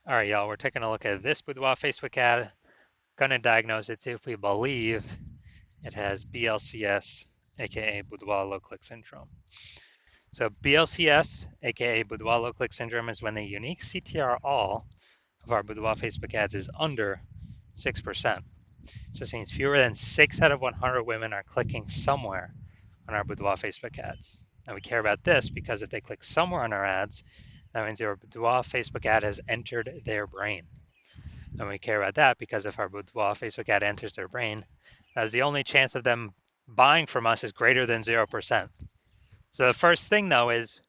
All right, y'all, we're taking a look at this Boudoir Facebook ad. Gonna diagnose it if we believe it has BLCS, aka Boudoir low click syndrome. So BLCS, aka Boudoir low click syndrome, is when the unique CTR all of our Boudoir Facebook ads is under 6%. So this means fewer than 6 out of 100 women are clicking somewhere on our Boudoir Facebook ads. And we care about this because if they click somewhere on our ads, that means your Boudoir Facebook ad has entered their brain. And we care about that because if our Boudoir Facebook ad enters their brain, that's the only chance of them buying from us is greater than 0%. So the first thing though is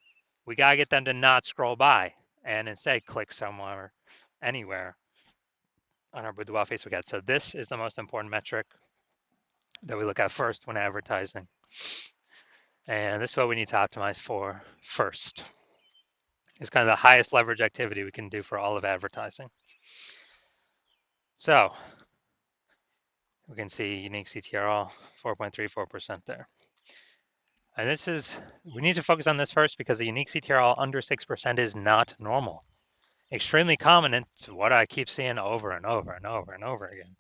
we gotta get them to not scroll by and instead click somewhere, anywhere on our Boudoir Facebook ad. So this is the most important metric that we look at first when advertising. And this is what we need to optimize for first. It's kind of the highest leverage activity we can do for all of advertising. So we can see unique CTRL 4.34% there. And this is, we need to focus on this first because the unique CTRL under 6% is not normal. Extremely common, and it's what I keep seeing over and over and over and over again.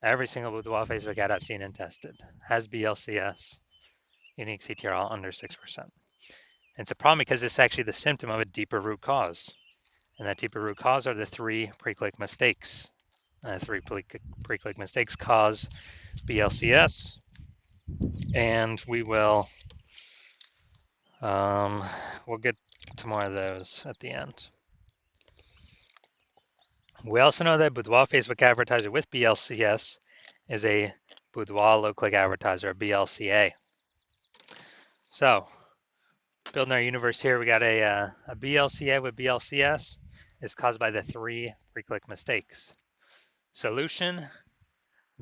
Every single Boudoir Facebook ad I've seen and tested has BLCS, unique CTRL under 6%. And it's a problem because it's actually the symptom of a deeper root cause. And that deeper root cause are the 3 pre-click mistakes. 3 pre-click mistakes cause BLCS, and we'll get to more of those at the end. We also know that Boudoir Facebook advertiser with BLCS is a Boudoir low click advertiser, a BLCA. So building our universe here, we got a BLCA with BLCS is caused by the 3 pre-click mistakes. Solution,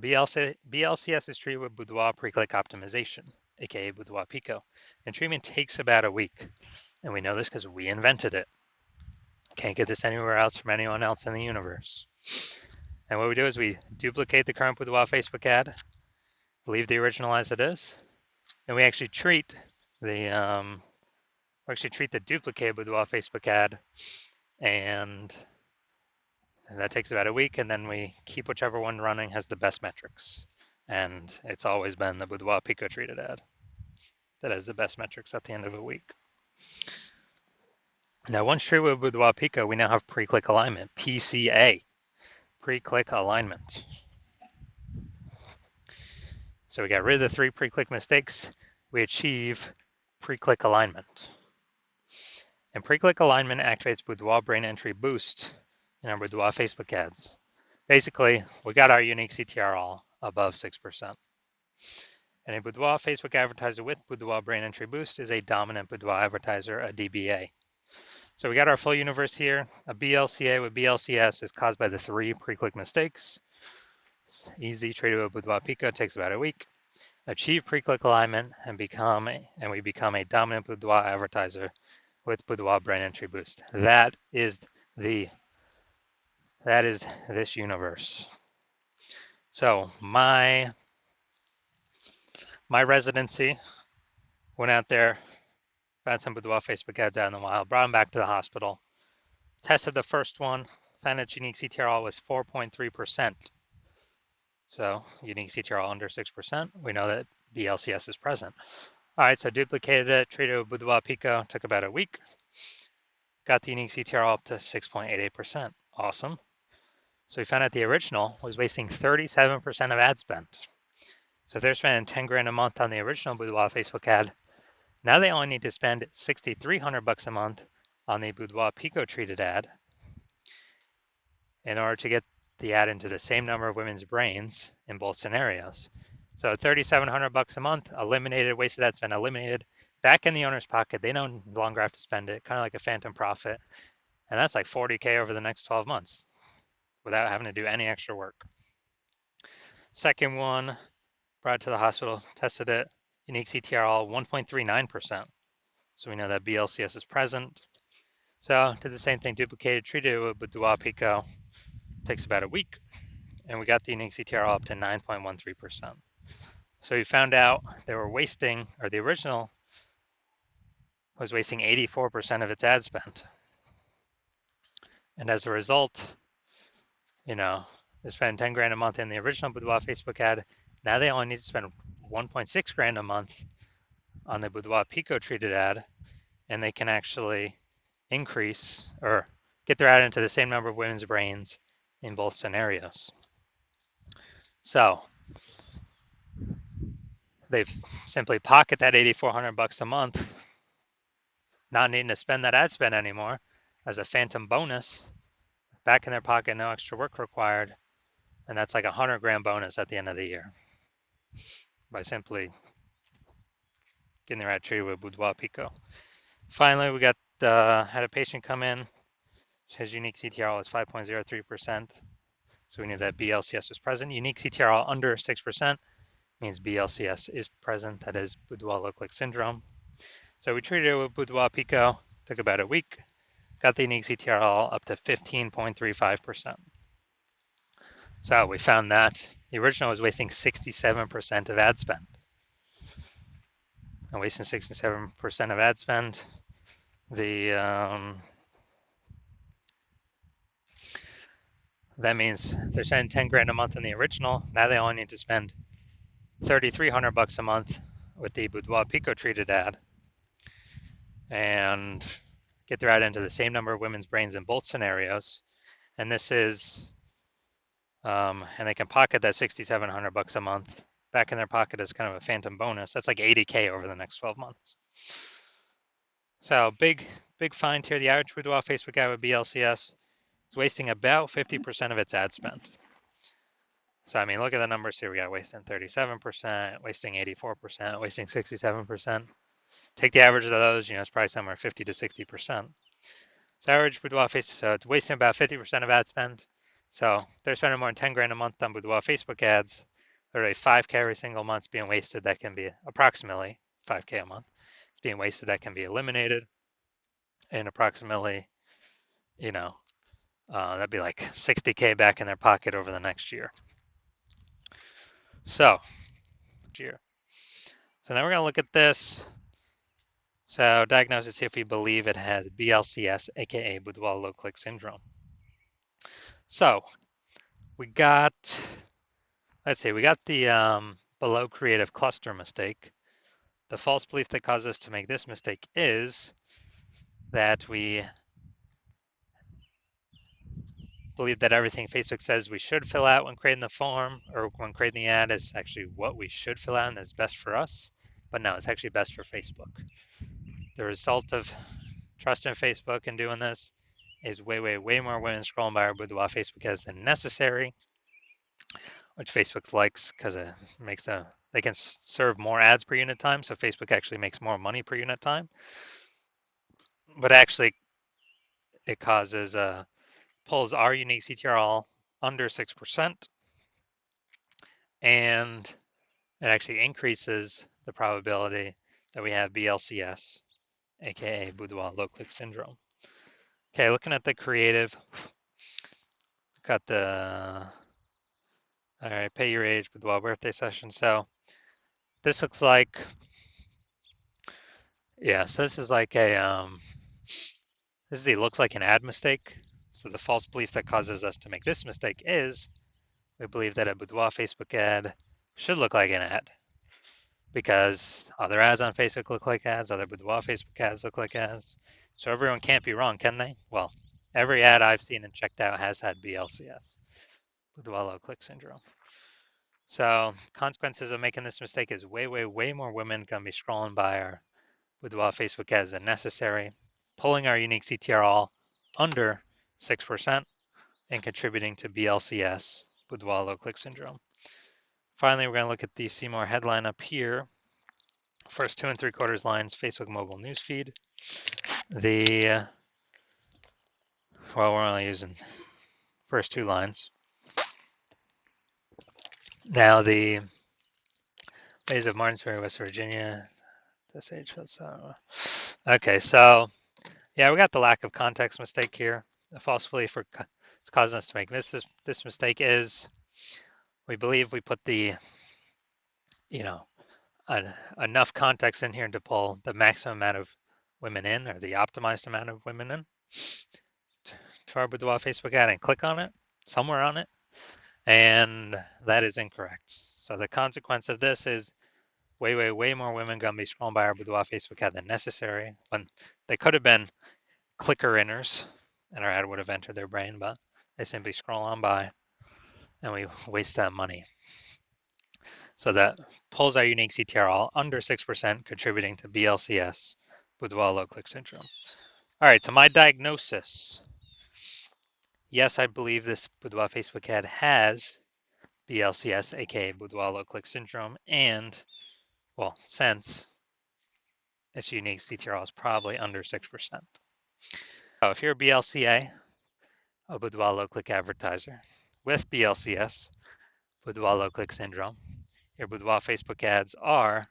BLCS is treated with Boudoir pre-click optimization, aka Boudoir Pico, and treatment takes about a week. And we know this because we invented it. Can't get this anywhere else from anyone else in the universe. And what we do is we duplicate the current Boudoir Facebook ad, leave the original as it is, and we actually treat the duplicated Boudoir Facebook ad, and that takes about a week, and then we keep whichever one running has the best metrics. And it's always been the Boudoir Pico treated ad that has the best metrics at the end of a week. Now, once treated with Boudoir Pico, we now have pre-click alignment, PCA, pre-click alignment. So we got rid of the 3 pre-click mistakes. We achieve pre-click alignment. And pre-click alignment activates Boudoir brain entry boost in our Boudoir Facebook ads. Basically, we got our unique CTR all above 6%. And a Boudoir Facebook advertiser with Boudoir brain entry boost is a dominant Boudoir advertiser, a DBA. So we got our full universe here. A BLCA with BLCS is caused by the 3 pre-click mistakes. It's easy, treated with Boudoir Pico, takes about a week. Achieve pre-click alignment and we become a dominant Boudoir advertiser with Boudoir brain entry boost. That is this universe. So my residency went out there, found some Boudoir Facebook ads out in the wild, brought them back to the hospital, tested the first one, found its unique CTRL was 4.3%. So unique CTRL under 6%. We know that BLCS is present. All right, so duplicated it, treated it with Boudoir Pico, took about a week. Got the unique CTRL up to 6.88%. Awesome. So we found out the original was wasting 37% of ad spend. So if they're spending 10 grand a month on the original Boudoir Facebook ad, now they only need to spend 6,300 bucks a month on the Boudoir Pico treated ad in order to get the ad into the same number of women's brains in both scenarios. So 3,700 bucks a month, eliminated, wasted ad spend, eliminated, back in the owner's pocket. They no longer have to spend it, kind of like a phantom profit. And that's like 40K over the next 12 months without having to do any extra work. Second one, brought it to the hospital, tested it, unique CTRL 1.39%. So we know that BLCS is present. So did the same thing, duplicated, treated it with Boudoir Pico, takes about a week, and we got the unique CTRL up to 9.13%. So we found out they were wasting, or the original was wasting 84% of its ad spend. And as a result, they spend 10 grand a month in the original Boudoir Facebook ad. Now they only need to spend 1.6 grand a month on the Boudoir Pico treated ad, and they can actually increase or get their ad into the same number of women's brains in both scenarios. So they've simply pocket that $8,400 a month, not needing to spend that ad spend anymore as a phantom bonus, back in their pocket, no extra work required, and that's like 100 grand bonus at the end of the year by simply getting their ad treated with Boudoir Pico. Finally, we got had a patient come in. His unique CTRL was 5.03%. So we knew that BLCS was present. Unique CTRL under 6% means BLCS is present. That is Boudoir low-click syndrome. So we treated it with Boudoir Pico. Took about a week. Got the unique CTRL up to 15.35%. So we found that the original was wasting 67% of ad spend. And wasting 67% of ad spend, that means they're spending 10 grand a month in the original. Now they only need to spend $3,300 a month with the Boudoir Pico treated ad and get their ad into the same number of women's brains in both scenarios. And this is, and they can pocket that $6,700 a month back in their pocket as kind of a phantom bonus. That's like 80K over the next 12 months. So big find here. The average Boudoir Facebook ad with BLCS is wasting about 50% of its ad spend. So, I mean, look at the numbers here. We got wasting 37%, wasting 84%, wasting 67%. Take the average of those, it's probably somewhere 50 to 60%. So average Boudoir Facebook, so it's wasting about 50% of ad spend. So they're spending more than 10 grand a month on Boudoir Facebook ads. Literally 5K every single month being wasted. That can be approximately 5K a month. It's being wasted. That can be eliminated. And approximately, that'd be like 60K back in their pocket over the next year. So now we're going to look at this. So diagnosis if we believe it has BLCS, aka Boudoir low-click syndrome. So we got the below creative cluster mistake. The false belief that caused us to make this mistake is that we believe that everything Facebook says we should fill out when creating the form or when creating the ad is actually what we should fill out and is best for us. But no, it's actually best for Facebook. The result of trust in Facebook and doing this is way more women scrolling by our Boudoir Facebook ads than necessary, which Facebook likes because it makes they can serve more ads per unit time, so Facebook actually makes more money per unit time. But actually, it pulls our unique CTRL under 6%, and it actually increases the probability that we have BLCS, aka Boudoir low-click syndrome. Okay, looking at the creative, got the all right, pay your age Boudoir birthday session. So this looks like, so this is like looks like an ad mistake. So the false belief that causes us to make this mistake is we believe that a Boudoir Facebook ad should look like an ad because other ads on Facebook look like ads, other Boudoir Facebook ads look like ads. So everyone can't be wrong, can they? Well, every ad I've seen and checked out has had BLCS, Boudoir low-click syndrome. So consequences of making this mistake is way more women gonna be scrolling by our Boudoir Facebook ads than necessary, pulling our unique CTRL under 6% and contributing to BLCS, Boudoir low-click syndrome. Finally, we're going to look at the See More headline up here. First 2 3/4 lines, Facebook mobile newsfeed. We're only using first 2 lines. Now the Bays of Martinsville, West Virginia. This age okay, so yeah, we got the lack of context mistake here. The false belief it's causing us to make this mistake is we believe we put the enough context in here to pull the maximum amount of women in or the optimized amount of women in to our Boudoir Facebook ad and click on it, somewhere on it, and that is incorrect. So the consequence of this is way more women gonna be scrolling by our Boudoir Facebook ad than necessary when they could have been clicker inners and our ad would have entered their brain, but they simply scroll on by and we waste that money. So that pulls our unique CTR under 6%, contributing to BLCS, Boudoir low click syndrome. All right, so my diagnosis. Yes, I believe this Boudoir Facebook ad has BLCS, aka Boudoir low click syndrome, and, well, since its unique CTR is probably under 6%. So if you're a BLCA, a Boudoir low click advertiser, with BLCS, Boudoir low click syndrome, your Boudoir Facebook ads are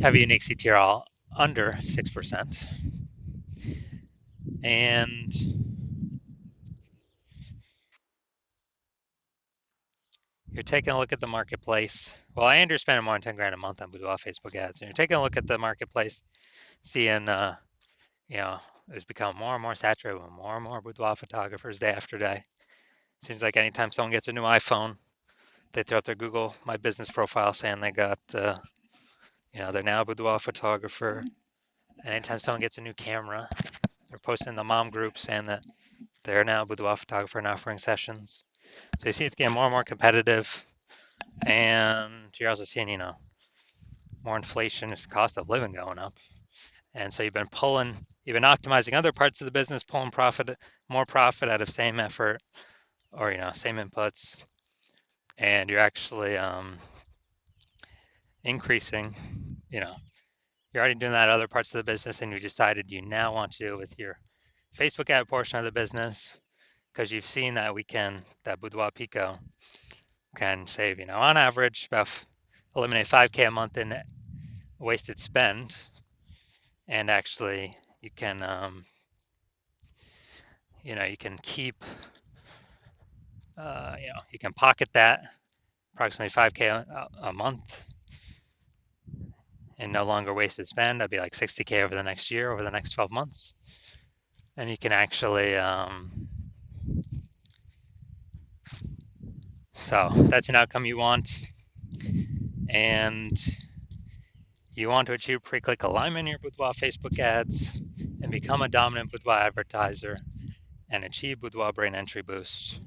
have a unique CTR under 6%. And you're taking a look at the marketplace. Well, I end you're spending more than 10 grand a month on Boudoir Facebook ads. And you're taking a look at the marketplace, seeing, it's become more and more saturated with more and more boudoir photographers day after day. Seems like anytime someone gets a new iPhone, they throw up their Google My Business profile saying they got, they're now a boudoir photographer. And anytime someone gets a new camera, they're posting in the mom group saying that they're now a boudoir photographer and offering sessions. So you see it's getting more and more competitive. And you're also seeing, more inflation, just cost of living going up. And so you've been optimizing other parts of the business, pulling more profit out of same effort or, same inputs. And you're actually increasing, you're already doing that other parts of the business and you decided you now want to do it with your Facebook ad portion of the business because you've seen that that Boudoir Pico can save, on average about eliminate 5K a month in wasted spend. And actually you can, you can keep, you can pocket that approximately 5K a month and no longer wasted spend. That'd be like 60K over the next year, over the next 12 months. And you can actually, so that's an outcome you want. And you want to achieve pre-click alignment in your Boudoir Facebook ads and become a dominant Boudoir advertiser and achieve Boudoir brain entry boost.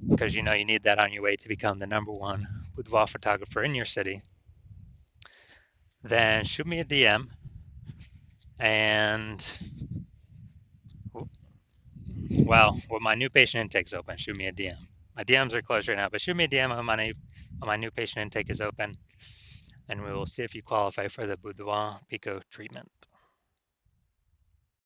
Because you need that on your way to become the #1 boudoir photographer in your city, then shoot me a DM. And, well, when my new patient intake's open, shoot me a DM. My DMs are closed right now, but shoot me a DM when my new patient intake is open, and we will see if you qualify for the Boudoir Pico treatment.